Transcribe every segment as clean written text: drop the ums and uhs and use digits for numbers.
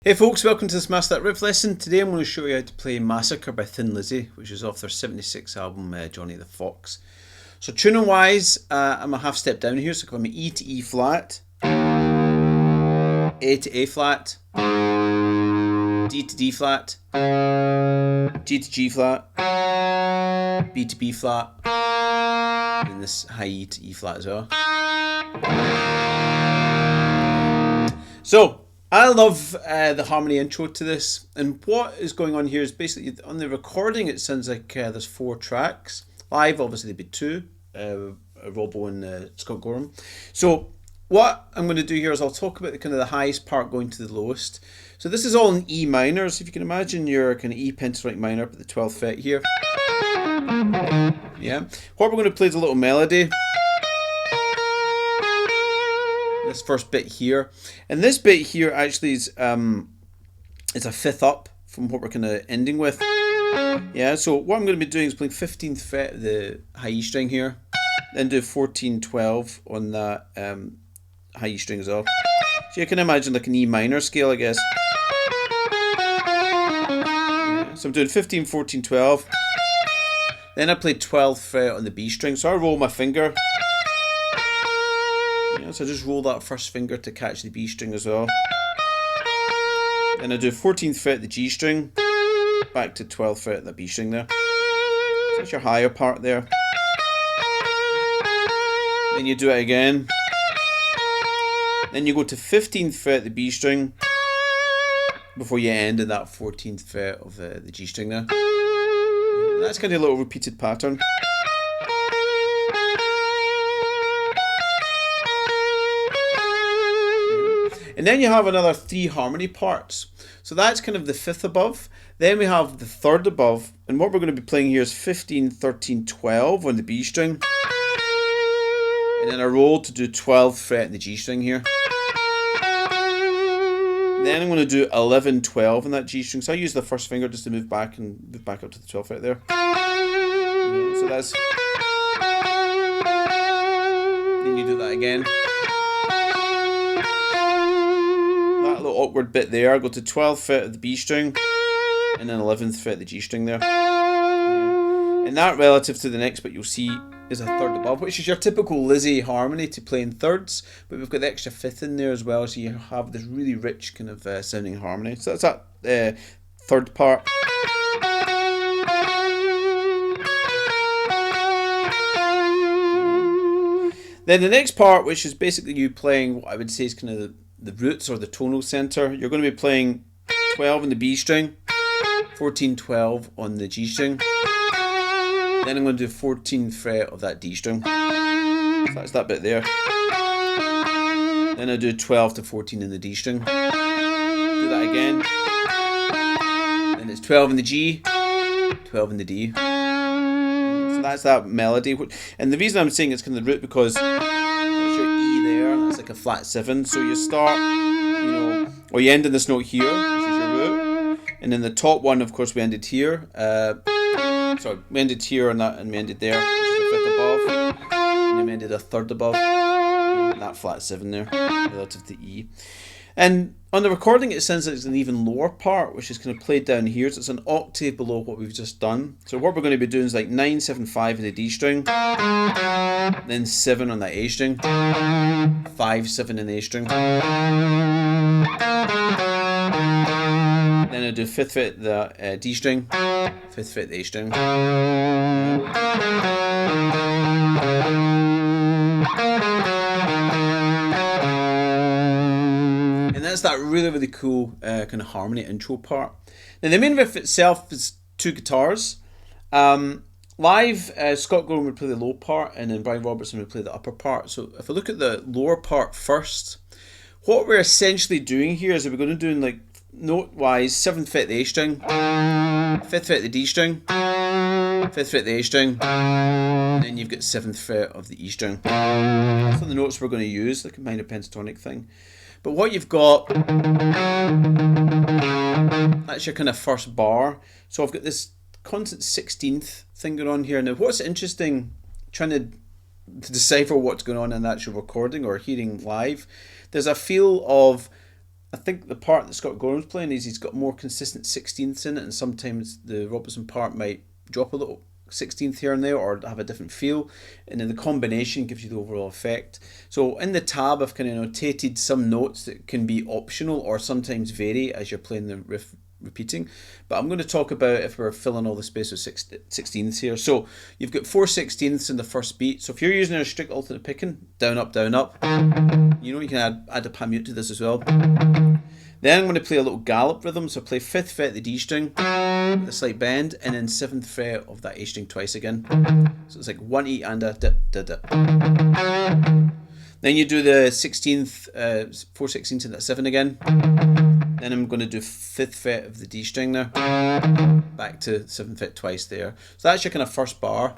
Hey folks, welcome to this Master That Riff lesson. Today I'm going to show you how to play Massacre by Thin Lizzy, which is off their 76 album Johnny the Fox. So tuning wise, I'm a half step down here, so I'm E to E flat, A to A flat, D to D flat, G to G flat, B to B flat, and this high E to E flat as well. So, I love the harmony intro to this, and what is going on here is basically on the recording it sounds like there's 4 tracks. Live obviously there'd be 2, Robbo and Scott Gorham. So what I'm going to do here is I'll talk about the kind of the highest part going to the lowest. So this is all in E minor, so if you can imagine your kind of E pentatonic minor up at the 12th fret here. Yeah. What we're going to play is a little melody. This first bit here, and this bit here actually is a 5th up from what we're kind of ending with. Yeah, so what I'm going to be doing is playing 15th fret of the high E string here, then do 14, 12 on that high E string as well. So you can imagine like an E minor scale, I guess. Yeah, so I'm doing 15, 14, 12. Then I play 12th fret on the B string, so I roll my finger. So I just roll that first finger to catch the B string as well. Then I do 14th fret the G string, back to 12th fret the B string there. So that's your higher part there. Then you do it again. Then you go to 15th fret the B string before you end in that 14th fret of the G string there. And that's kind of a little repeated pattern. And then you have another 3 harmony parts. So that's kind of the 5th above. Then we have the 3rd above. And what we're going to be playing here is 15, 13, 12 on the B string. And then a roll to do 12th fret in the G string here. Then I'm going to do 11, 12 on that G string. So I use the first finger just to move back and move back up to the 12th fret there. So that's... Then you do that again. Little awkward bit there. I go to 12th fret of the B string and then 11th fret of the G string there. Yeah. And that relative to the next bit you'll see is a 3rd above, which is your typical Lizzy harmony to play in thirds, but we've got the extra 5th in there as well, so you have this really rich kind of sounding harmony. So that's that 3rd part. Then the next part, which is basically you playing what I would say is kind of the roots or the tonal center. You're going to be playing 12 on the B string, 14, 12 on the G string. Then I'm going to do 14th fret of that D string. So that's that bit there. Then I do 12 to 14 in the D string. Do that again. Then it's 12 in the G, 12 in the D. So that's that melody. And the reason I'm saying it's kind of the root because like a flat 7, so you start, or you end in this note here, which is your root, and then the top one, of course, we ended here. We ended here on that, and we ended there, which is the 5th above, and then we ended a 3rd above, and that flat 7 there, relative to E. And on the recording, it sounds like it's an even lower part, which is kind of played down here. So it's an octave below what we've just done. So what we're going to be doing is like 9, 7, 5 in the D string, then 7 on that A string, 5, 7 in the A string. Then I do 5th fret the D string, 5th fret the A string. That's that really, really cool kind of harmony intro part. Now the main riff itself is 2 guitars. Live, Scott Gorham would play the low part and then Brian Robertson would play the upper part. So if I look at the lower part first, what we're essentially doing here is we're going to do like note-wise 7th fret the A string, 5th fret the D string, 5th fret the A string, and then you've got 7th fret of the E string. That's the notes we're going to use, like a minor pentatonic thing. But what you've got, that's your kind of first bar. So I've got this constant 16th thing going on here. Now what's interesting, trying to decipher what's going on in the actual recording or hearing live, there's a feel of I think the part that Scott Gorham's playing is he's got more consistent 16ths in it, and sometimes the Robertson part might drop a little 16th here and there or have a different feel, and then the combination gives you the overall effect. So in the tab I've kind of notated some notes that can be optional or sometimes vary as you're playing the riff repeating, but I'm going to talk about if we're filling all the space with 16ths here. So you've got 4 16ths in the first beat, so if you're using a strict alternate picking, down up down up, you know, you can add a palm mute to this as well. Then I'm going to play a little gallop rhythm, so play 5th fret of the D string with a slight bend, and then 7th fret of that A string twice again. So it's like 1 E and a dip dip dip. Then you do the 16th, 4 16ths in that 7 again. Then I'm going to do 5th fret of the D string now, back to 7th fret twice there. So that's your kind of first bar.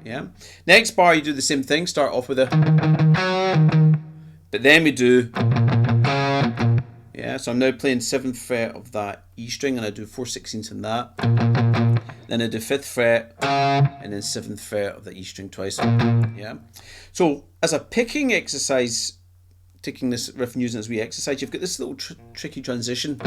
Yeah. Next bar you do the same thing, start off with a, but then we do, yeah, so I'm now playing 7th fret of that E string and I do 4 16ths in that. Then I do 5th fret and then 7th fret of the E string twice. Yeah. So as a picking exercise, taking this riff and using it as we exercise, you've got this little tricky transition.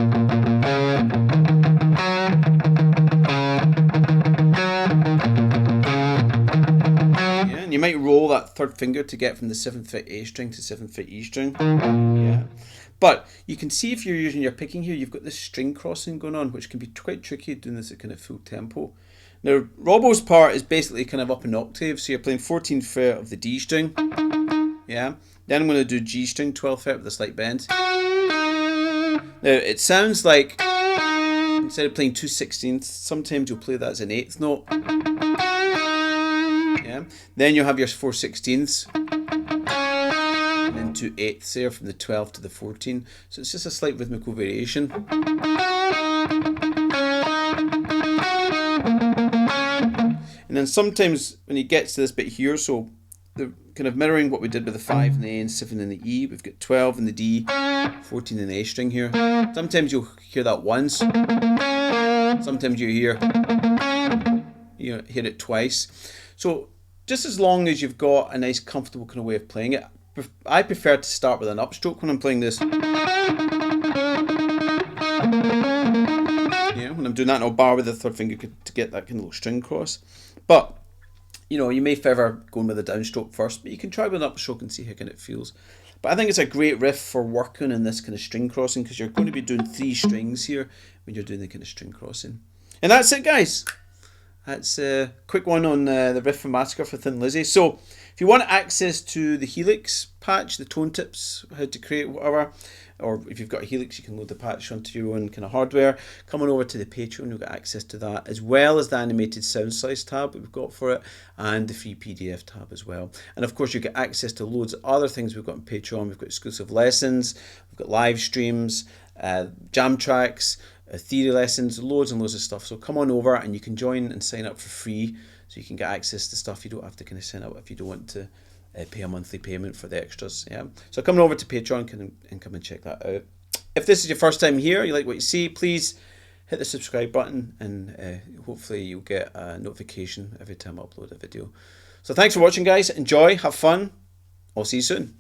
Yeah, and you might roll that 3rd finger to get from the 7th fret A string to 7th fret E string. Yeah. But you can see if you're using your picking here, you've got this string crossing going on, which can be quite tricky doing this at kind of full tempo. Now, Robbo's part is basically kind of up an octave, so you're playing 14th fret of the D string. Yeah. Then I'm going to do G string 12th fret with a slight bend. Now, it sounds like instead of playing 2 16ths, sometimes you'll play that as an 8th note. Yeah. Then you'll have your 4 16ths. And then 2 8ths there from the 12 to the 14. So it's just a slight rhythmical variation. And then sometimes when he gets to this bit here, so the kind of mirroring what we did with the 5 and the A and 7 and the E, we've got 12 in the D, 14 in the A string here. Sometimes you'll hear that once. Sometimes you hear it twice. So just as long as you've got a nice comfortable kind of way of playing it, I prefer to start with an upstroke when I'm playing this. Yeah, when I'm doing that, I'll bar with the 3rd finger to get that kind of little string cross. But you know, you may favour going with a downstroke first, but you can try with an upstroke and see how kind it feels. But I think it's a great riff for working in this kind of string crossing, because you're going to be doing 3 strings here when you're doing the kind of string crossing. And that's it, guys. That's a quick one on the riff from Massacre for Thin Lizzy. So if you want access to the Helix patch, the tone tips, how to create whatever, or if you've got a Helix, you can load the patch onto your own kind of hardware. Come on over to the Patreon, you'll get access to that, as well as the animated sound slice tab that we've got for it, and the free PDF tab as well. And of course, you get access to loads of other things we've got on Patreon. We've got exclusive lessons, we've got live streams, jam tracks, theory lessons, loads and loads of stuff. So come on over and you can join and sign up for free, so you can get access to stuff. You don't have to kind of sign up if you don't want to pay a monthly payment for the extras. Yeah, so come over to Patreon and come and check that out. If this is your first time here, you like what you see, please hit the subscribe button, and hopefully you'll get a notification every time I upload a video. So thanks for watching, guys. Enjoy, have fun. I'll see you soon.